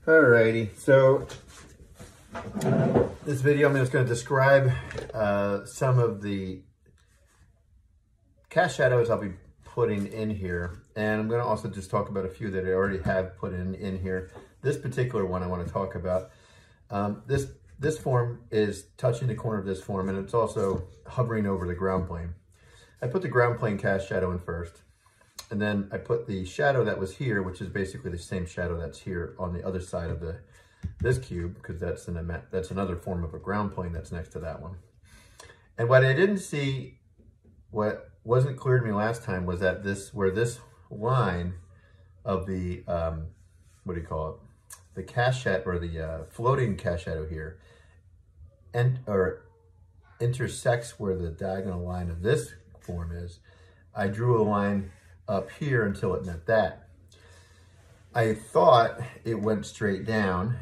Alrighty, so this video I'm just going to describe some of the cast shadows I'll be putting in here, and I'm going to also just talk about a few that I already have put in here. This particular one I want to talk about. This form is touching the corner of this form, and it's also hovering over the ground plane. I put the ground plane cast shadow in first, and then I put the shadow that was here, which is basically the same shadow that's here on the other side of this cube, because that's another form of a ground plane that's next to that one. And what I didn't see, what wasn't clear to me last time, was that where this line of the what do you call it, the cast shadow, or the floating cast shadow here, intersects where the diagonal line of this form is. I drew a line up here until it met that. I thought it went straight down.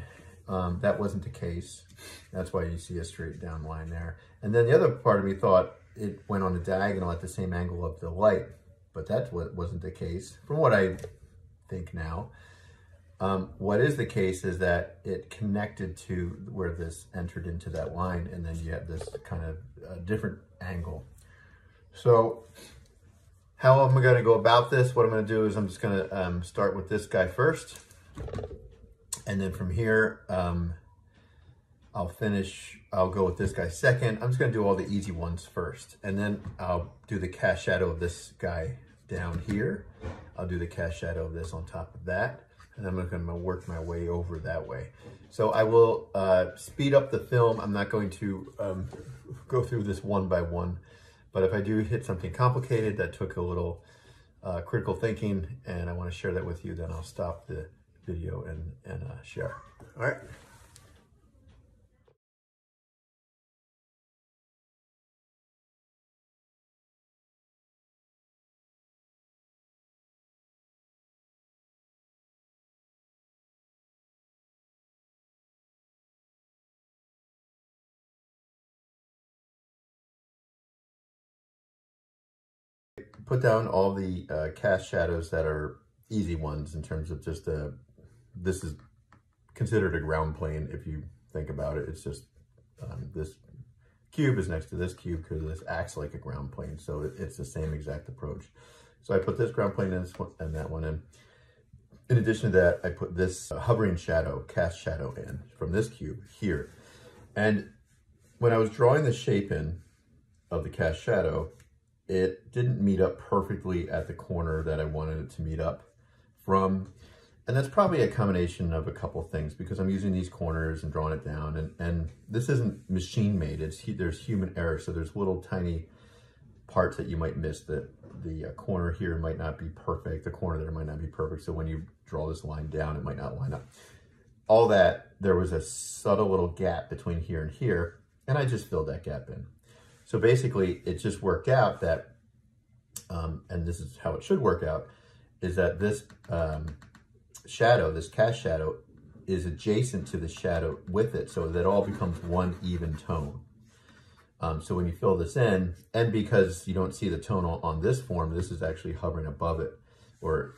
That wasn't the case. That's why you see a straight down line there. And then the other part of me thought it went on the diagonal at the same angle of the light, but that wasn't the case from what I think now. What is the case is that it connected to where this entered into that line, and then you have this kind of different angle. So how am I going to go about this? What I'm going to do is I'm just going to start with this guy first, and then from here I'll go with this guy second. I'm just going to do all the easy ones first, and then I'll do the cast shadow of this guy down here. I'll do the cast shadow of this on top of that, and I'm going to work my way over that way. So I will speed up the film. I'm not going to go through this one by one, but if I do hit something complicated that took a little critical thinking and I want to share that with you, then I'll stop the video and share. All right. Put down all the cast shadows that are easy ones in terms of just this is considered a ground plane if you think about it. It's just this cube is next to this cube because this acts like a ground plane, so it's the same exact approach. So I put this ground plane in this one and that one in. In addition to that, I put this hovering shadow, cast shadow in from this cube here. And when I was drawing the shape in of the cast shadow, it didn't meet up perfectly at the corner that I wanted it to meet up from. And that's probably a combination of a couple of things, because I'm using these corners and drawing it down, and this isn't machine made. There's human error, so there's little tiny parts that you might miss. The corner here might not be perfect. The corner there might not be perfect. So when you draw this line down, it might not line up. All that, there was a subtle little gap between here and here, and I just filled that gap in. So basically, it just worked out that, and this is how it should work out, is that this shadow, this cast shadow, is adjacent to the shadow with it, so that it all becomes one even tone. So when you fill this in, and because you don't see the tone on this form, this is actually hovering above it, or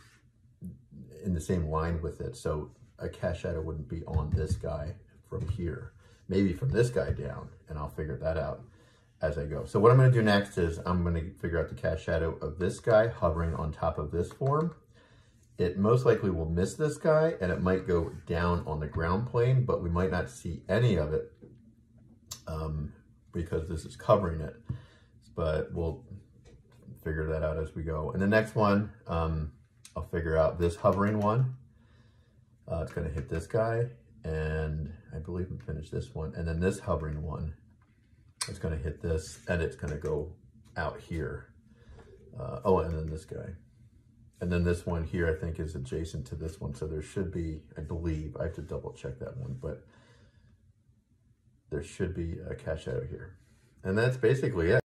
in the same line with it. So a cast shadow wouldn't be on this guy from here, maybe from this guy down, and I'll figure that out as I go. So what I'm going to do next is I'm going to figure out the cast shadow of this guy hovering on top of this form. It most likely will miss this guy, and it might go down on the ground plane, but we might not see any of it because this is covering it. But we'll figure that out as we go. And the next one, I'll figure out this hovering one. It's going to hit this guy, and I believe we finished this one. And then this hovering one, it's going to hit this, and it's going to go out here. Oh, and then this guy. And then this one here, I think, is adjacent to this one. So there should be, I believe, I have to double check that one, but there should be a cast shadow here. And that's basically it.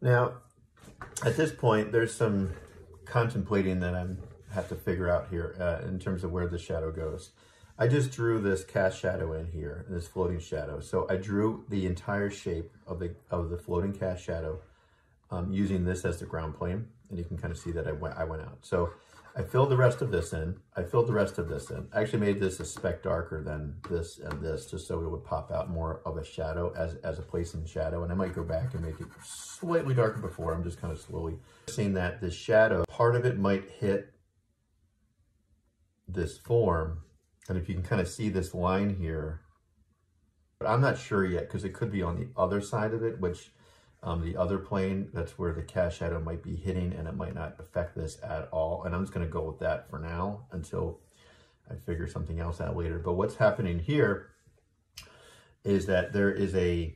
Now, At this point, there's some contemplating that I have to figure out here in terms of where the shadow goes. I just drew this cast shadow in here, this floating shadow. So I drew the entire shape of the floating cast shadow using this as the ground plane, and you can kind of see that I went out. So I filled the rest of this in. I filled the rest of this in. I actually made this a speck darker than this and this, just so it would pop out more of a shadow as a place in shadow. And I might go back and make it slightly darker before. I'm just kind of slowly seeing that the shadow, part of it might hit this form. And if you can kind of see this line here, but I'm not sure yet because it could be on the other side of it, which the other plane, that's where the cast shadow might be hitting, and it might not affect this at all. And I'm just going to go with that for now until I figure something else out later. But what's happening here is that there is the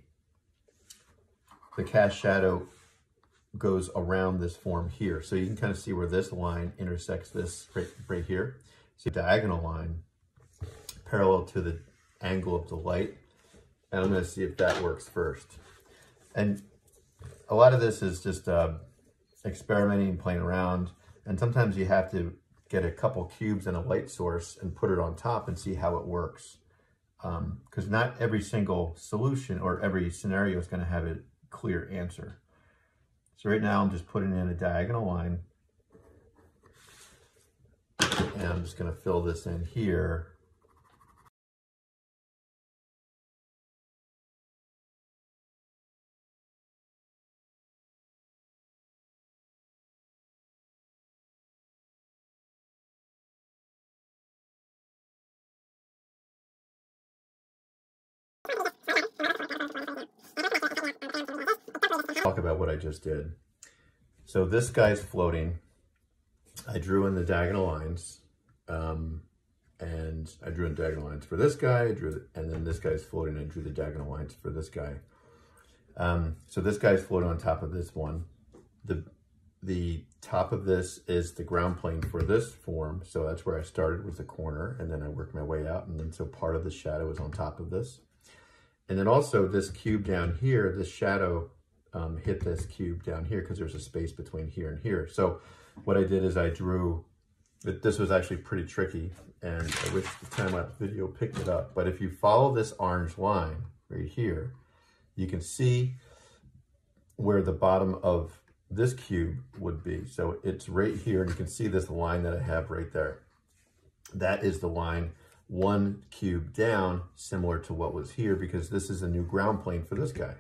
cast shadow goes around this form here. So you can kind of see where this line intersects this right here. See the diagonal line parallel to the angle of the light. And I'm going to see if that works first. And a lot of this is just experimenting, playing around. And sometimes you have to get a couple cubes and a light source and put it on top and see how it works. Because not every single solution or every scenario is going to have a clear answer. So right now I'm just putting in a diagonal line. And I'm just going to fill this in here. Talk about what I just did. So this guy's floating. I drew in the diagonal lines, and I drew in diagonal lines for this guy. And then this guy's floating. I drew the diagonal lines for this guy. So this guy's floating on top of this one. The top of this is the ground plane for this form. So that's where I started with the corner, and then I worked my way out. And then so part of the shadow is on top of this. And then also this cube down here, this shadow hit this cube down here because there's a space between here and here. So what I did is I drew, this was actually pretty tricky, and I wish the time-lapse video picked it up. But if you follow this orange line right here, you can see where the bottom of this cube would be. So it's right here, and you can see this line that I have right there. That is the line one cube down, similar to what was here, because this is a new ground plane for this guy.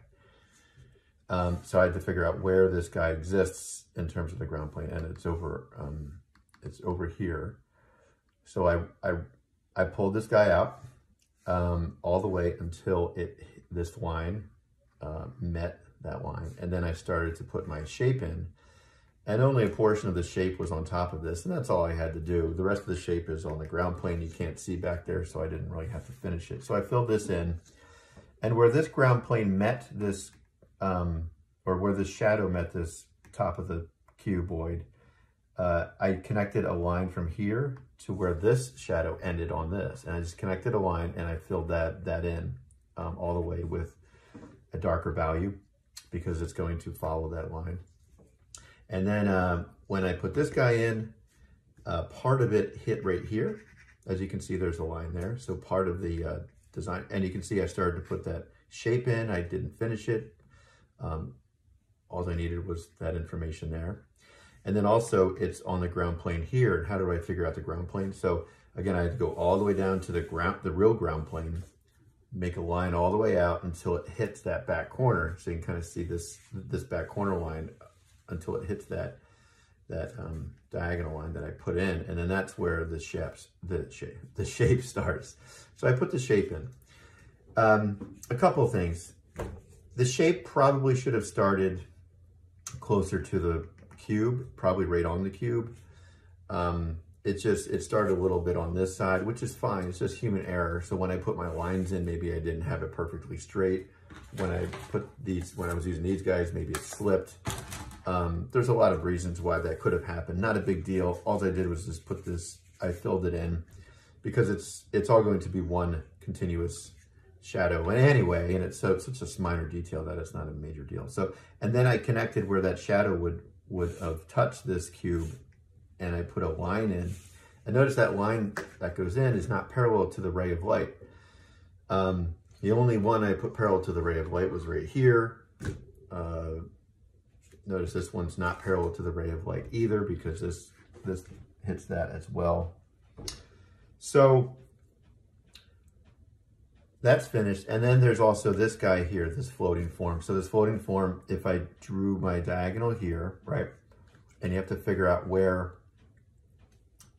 So I had to figure out where this guy exists in terms of the ground plane, and it's over here. So I pulled this guy out all the way until this line met that line, and then I started to put my shape in, and only a portion of the shape was on top of this, and that's all I had to do. The rest of the shape is on the ground plane. You can't see back there, so I didn't really have to finish it. So I filled this in, and where this ground plane met this, or where the shadow met this top of the cuboid, I connected a line from here to where this shadow ended on this. And I just connected a line, and I filled that in all the way with a darker value because it's going to follow that line. And then when I put this guy in, part of it hit right here. As you can see, there's a line there. So part of the design, and you can see I started to put that shape in. I didn't finish it. All I needed was that information there. And then also it's on the ground plane here. And how do I figure out the ground plane? So again, I had to go all the way down to the real ground plane, make a line all the way out until it hits that back corner. So you can kind of see this back corner line until it hits that diagonal line that I put in. And then that's where the shape starts. So I put the shape in. A couple of things. The shape probably should have started closer to the cube, probably right on the cube. It started a little bit on this side, which is fine. It's just human error. So when I put my lines in, maybe I didn't have it perfectly straight. When I was using these guys, maybe it slipped. There's a lot of reasons why that could have happened. Not a big deal. All I did was just put this, I filled it in because it's all going to be one continuous shadow and it's such a minor detail that it's not a major deal. So, and then I connected where that shadow would have touched this cube and I put a line in, and notice that line that goes in is not parallel to the ray of light. The only one I put parallel to the ray of light was right here. Notice this one's not parallel to the ray of light either, because this hits that as well. So that's finished. And then there's also this guy here, this floating form. So this floating form, if I drew my diagonal here, right? And you have to figure out where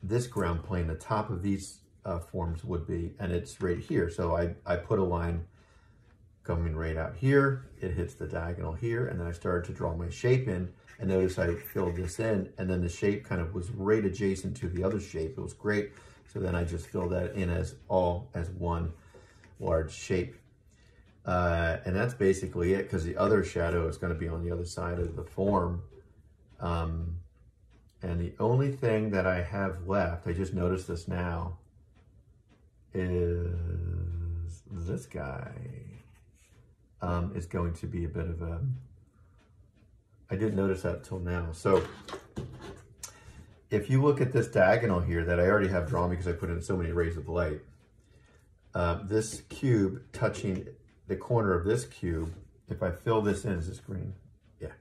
this ground plane, the top of these forms would be, and it's right here. So I put a line coming right out here, it hits the diagonal here, and then I started to draw my shape in, and notice I filled this in, and then the shape kind of was right adjacent to the other shape. It was great. So then I just filled that in as one large shape. And that's basically it, because the other shadow is going to be on the other side of the form. And the only thing that I have left, I just noticed this now, is this guy. Is going to be a bit of a, I didn't notice that till now. So if you look at this diagonal here that I already have drawn because I put in so many rays of light, this cube touching the corner of this cube, if I fill this in, is this green? Yeah.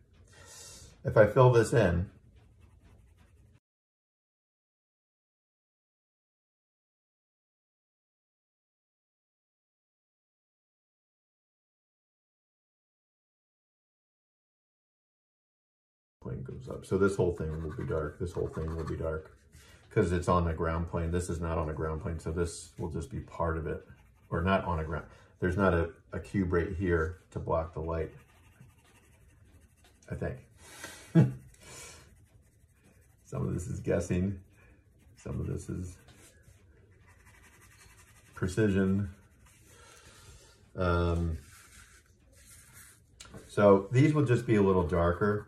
If I fill this in, plane goes up. So this whole thing will be dark. This whole thing will be dark because it's on the ground plane. This is not on a ground plane. So this will just be part of it, or not on a ground. There's not a cube right here to block the light, I think. Some of this is guessing. Some of this is precision. So these will just be a little darker.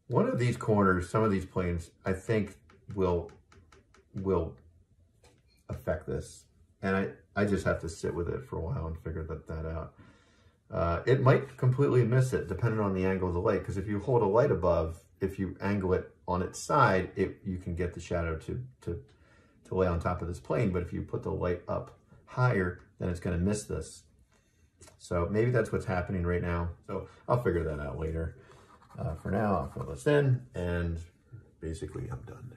One of these corners, some of these planes, I think will affect this. And I just have to sit with it for a while and figure that out. It might completely miss it depending on the angle of the light, because if you hold a light above, if you angle it on its side, you can get the shadow to lay on top of this plane. But if you put the light up higher, then it's going to miss this. So maybe that's what's happening right now. So I'll figure that out later. For now, I'll fill this in, and basically I'm done.